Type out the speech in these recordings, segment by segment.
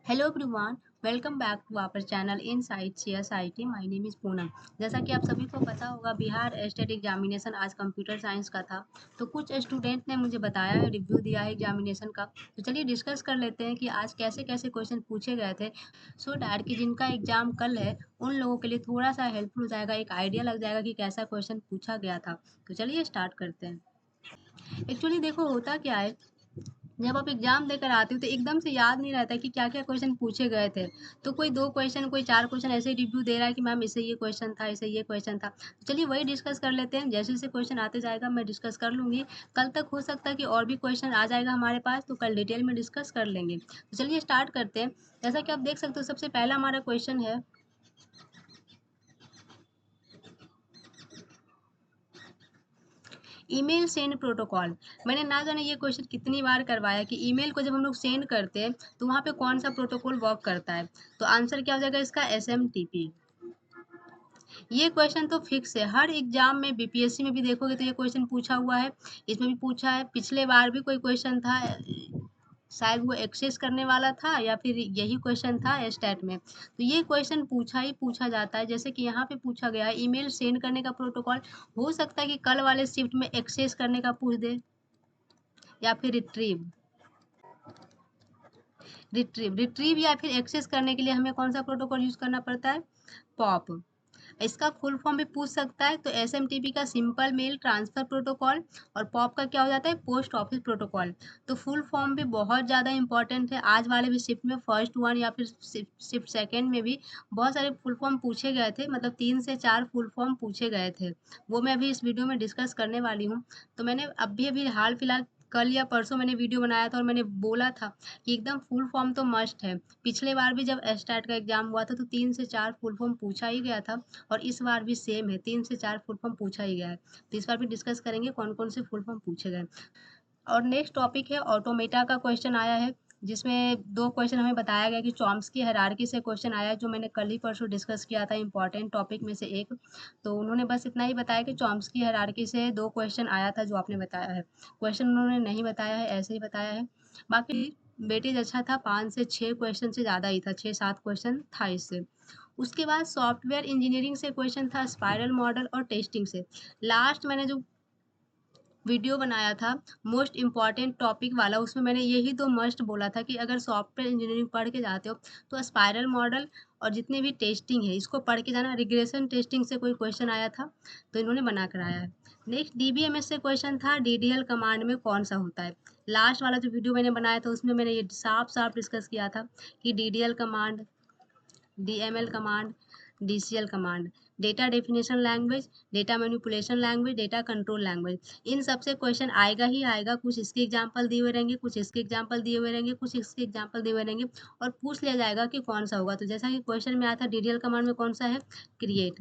Hello everyone, welcome back to our channel insight CSIT. My name is Poonam. जैसा कि आप सभी को पता होगा, बिहार स्टेट एग्जामिनेशन आज कंप्यूटर साइंस का था। तो कुछ स्टूडेंट ने मुझे बताया है, रिव्यू दिया है एग्जामिनेशन का। तो चलिए डिस्कस कर लेते हैं कि आज कैसे कैसे क्वेश्चन पूछे गए थे, सो डैट कि जिनका एग्जाम कल है उन लोगों के लिए थोड़ा सा हेल्पफुल हो जाएगा, एक आइडिया लग जाएगा कि कैसा क्वेश्चन पूछा गया था। तो चलिए स्टार्ट करते हैं। एक्चुअली देखो, होता क्या है, जब आप एग्जाम देकर आते हो तो एकदम से याद नहीं रहता कि क्या क्या क्वेश्चन पूछे गए थे। तो कोई 2 क्वेश्चन, कोई 4 क्वेश्चन ऐसे ही रिव्यू दे रहा है कि मैम इसे ये क्वेश्चन था, इसे ये क्वेश्चन था। तो चलिए वही डिस्कस कर लेते हैं। जैसे जैसे क्वेश्चन आते जाएगा मैं डिस्कस कर लूंगी। कल तक हो सकता है कि और भी क्वेश्चन आ जाएगा हमारे पास, तो कल डिटेल में डिस्कस कर लेंगे। तो चलिए स्टार्ट करते हैं। जैसा कि आप देख सकते हो, सबसे पहला हमारा क्वेश्चन है, ईमेल सेंड प्रोटोकॉल। मैंने ना जाने ये क्वेश्चन कितनी बार करवाया कि ईमेल को जब हम लोग सेंड करते हैं तो वहाँ पे कौन सा प्रोटोकॉल वर्क करता है। तो आंसर क्या हो जाएगा इसका, एसएमटीपी। ये क्वेश्चन तो फिक्स है, हर एग्जाम में बीपीएससी में भी देखोगे तो ये क्वेश्चन पूछा हुआ है, इसमें भी पूछा है, पिछले बार भी कोई क्वेश्चन था, शायद वो एक्सेस करने वाला था या फिर यही क्वेश्चन था स्टैट में। तो ये क्वेश्चन पूछा ही पूछा जाता है। जैसे कि यहाँ पे पूछा गया है ईमेल सेंड करने का प्रोटोकॉल। हो सकता है कि कल वाले शिफ्ट में एक्सेस करने का पूछ दे या फिर रिट्रीव या फिर एक्सेस करने के लिए हमें कौन सा प्रोटोकॉल यूज करना पड़ता है, पॉप। इसका फुल फॉर्म भी पूछ सकता है, तो एसएमटीपी का सिंपल मेल ट्रांसफर प्रोटोकॉल, और पॉप का क्या हो जाता है, पोस्ट ऑफिस प्रोटोकॉल। तो फुल फॉर्म भी बहुत ज़्यादा इंपॉर्टेंट है। आज वाले भी शिफ्ट में फर्स्ट वन या फिर शिफ्ट सेकेंड में भी बहुत सारे फुल फॉर्म पूछे गए थे, मतलब 3 से 4 फुल फॉर्म पूछे गए थे। वो मैं अभी इस वीडियो में डिस्कस करने वाली हूँ। तो मैंने अभी अभी हाल फिलहाल कल या परसों मैंने वीडियो बनाया था और मैंने बोला था कि एकदम फुल फॉर्म तो मस्ट है। पिछले बार भी जब एस्टैट का एग्जाम हुआ था तो 3 से 4 फुल फॉर्म पूछा ही गया था, और इस बार भी सेम है, 3 से 4 फुल फॉर्म पूछा ही गया है। तो इस बार भी डिस्कस करेंगे कौन कौन से फुल फॉर्म पूछे गए। और नेक्स्ट टॉपिक है ऑटोमेटा का क्वेश्चन आया है, जिसमें 2 क्वेश्चन हमें बताया गया कि चॉम्स्की हायरार्की से क्वेश्चन आया है, जो मैंने कल ही परसों डिस्कस किया था, इंपॉर्टेंट टॉपिक में से एक। तो उन्होंने बस इतना ही बताया कि चॉम्स्की हायरार्की से 2 क्वेश्चन आया था, जो आपने बताया है। क्वेश्चन उन्होंने नहीं बताया है, ऐसे ही बताया है। बाकी वेटेज अच्छा था, 5 से 6 क्वेश्चन से ज़्यादा ही था, 6-7 क्वेश्चन था इससे। उसके बाद सॉफ्टवेयर इंजीनियरिंग से क्वेश्चन था, स्पाइरल मॉडल और टेस्टिंग से। लास्ट मैंने जो वीडियो बनाया था मोस्ट इम्पॉर्टेंट टॉपिक वाला, उसमें मैंने यही 2 मस्ट बोला था कि अगर सॉफ्टवेयर इंजीनियरिंग पढ़ के जाते हो तो स्पाइरल मॉडल और जितने भी टेस्टिंग है इसको पढ़ के जाना। रिग्रेशन टेस्टिंग से कोई क्वेश्चन आया था तो इन्होंने बना कर आया है। नेक्स्ट डीबीएमएस से क्वेश्चन था, डीडीएल कमांड में कौन सा होता है। लास्ट वाला जो वीडियो मैंने बनाया था उसमें मैंने ये साफ साफ डिस्कस किया था कि DDL command, DML command, DCL command, data definition language, data manipulation language, data control language, इन सब से क्वेश्चन आएगा ही आएगा। कुछ इसके एग्जांपल दिए हुए रहेंगे, कुछ इसके एग्जांपल दिए हुए रहेंगे, कुछ इसके एग्जांपल दिए हुए रहेंगे, और पूछ लिया जाएगा कि कौन सा होगा। तो जैसा कि क्वेश्चन में आया था डीडीएल कमांड में कौन सा है, क्रिएट।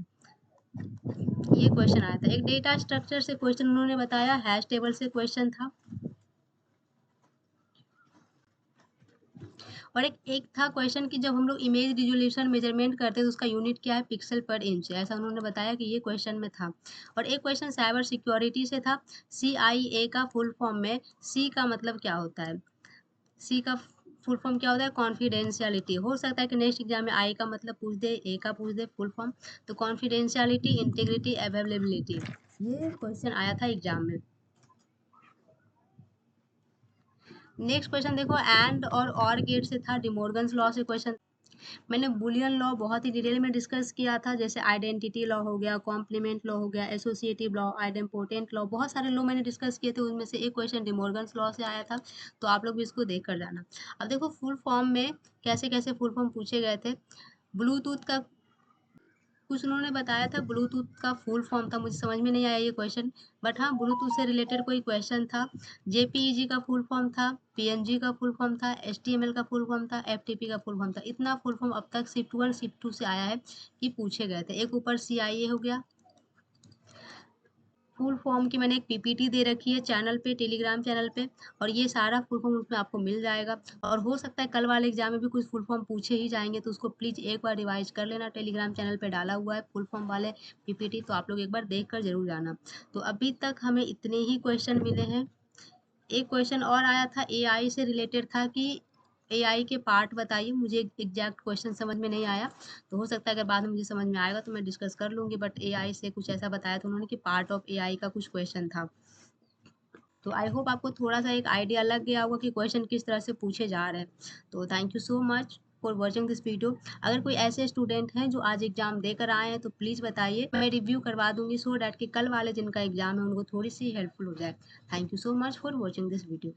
ये क्वेश्चन आया था। एक डेटा स्ट्रक्चर से क्वेश्चन उन्होंने बताया, हैश टेबल से क्वेश्चन था, और एक एक था क्वेश्चन कि जब हम लोग इमेज रिजोल्यूशन मेजरमेंट करते हैं तो उसका यूनिट क्या है, पिक्सल पर इंच, ऐसा उन्होंने बताया कि ये क्वेश्चन में था। और एक क्वेश्चन साइबर सिक्योरिटी से था, CIA का फुल फॉर्म में सी का मतलब क्या होता है। सी का फुल फॉर्म क्या होता है, कॉन्फिडेंशियलिटी। हो सकता है कि नेक्स्ट एग्जाम में आई का मतलब पूछ दे, ए का पूछ दे फुल फॉर्म। तो कॉन्फिडेंशियलिटी, इंटीग्रिटी, अवेलेबिलिटी, ये क्वेश्चन आया था एग्जाम में। नेक्स्ट क्वेश्चन देखो, एंड और गेट से था, डिमोर्गन्स लॉ से क्वेश्चन। मैंने बुलियन लॉ बहुत ही डिटेल में डिस्कस किया था, जैसे आइडेंटिटी लॉ हो गया, कॉम्प्लीमेंट लॉ हो गया, एसोसिएटिव लॉ, आइडेम्पोर्टेंट लॉ, बहुत सारे लॉ मैंने डिस्कस किए थे। उनमें से एक क्वेश्चन डिमोर्गन्स लॉ से आया था, तो आप लोग भी इसको देख कर जाना। अब देखो फुल फॉर्म में कैसे कैसे फुल फॉर्म पूछे गए थे। ब्लूटूथ का कुछ उन्होंने बताया था, ब्लूटूथ का फुल फॉर्म था, मुझे समझ में नहीं आया ये क्वेश्चन, बट हाँ ब्लूटूथ से रिलेटेड कोई क्वेश्चन था। जेपीईजी का फुल फॉर्म था, पीएनजी का फुल फॉर्म था, एचटीएमएल का फुल फॉर्म था, एफटीपी का फुल फॉर्म था। इतना फुल फॉर्म अब तक शिफ्ट 1 शिफ्ट 2 से आया है कि पूछे गए थे। एक ऊपर सीआईए हो गया। फुल फॉर्म की मैंने एक पीपीटी दे रखी है चैनल पे, टेलीग्राम चैनल पे, और ये सारा फुल फॉर्म उसमें आपको मिल जाएगा। और हो सकता है कल वाले एग्जाम में भी कुछ फुल फॉर्म पूछे ही जाएंगे, तो उसको प्लीज़ एक बार रिवाइज कर लेना। टेलीग्राम चैनल पे डाला हुआ है फुल फॉर्म वाले पीपीटी, तो आप लोग एक बार देख कर जरूर जाना। तो अभी तक हमें इतने ही क्वेश्चन मिले हैं। एक क्वेश्चन और आया था एआई से रिलेटेड था कि एआई के पार्ट बताइए, मुझे एग्जैक्ट क्वेश्चन समझ में नहीं आया, तो हो सकता है अगर बाद में मुझे समझ में आएगा तो मैं डिस्कस कर लूँगी, बट एआई से कुछ ऐसा बताया था उन्होंने कि पार्ट ऑफ एआई का कुछ क्वेश्चन था। तो आई होप आपको थोड़ा-सा एक आइडिया लग गया होगा कि क्वेश्चन किस तरह से पूछे जा रहे हैं। तो thank you so much for watching this video. अगर कोई ऐसे स्टूडेंट हैं जो आज एग्ज़ाम देकर आए हैं तो प्लीज़ बताइए, मैं रिव्यू करवा दूँगी सो दैट कि कल वाले जिनका एग्ज़ाम है उनको थोड़ी-सी हेल्पफुल हो जाए। Thank you so much for watching this video.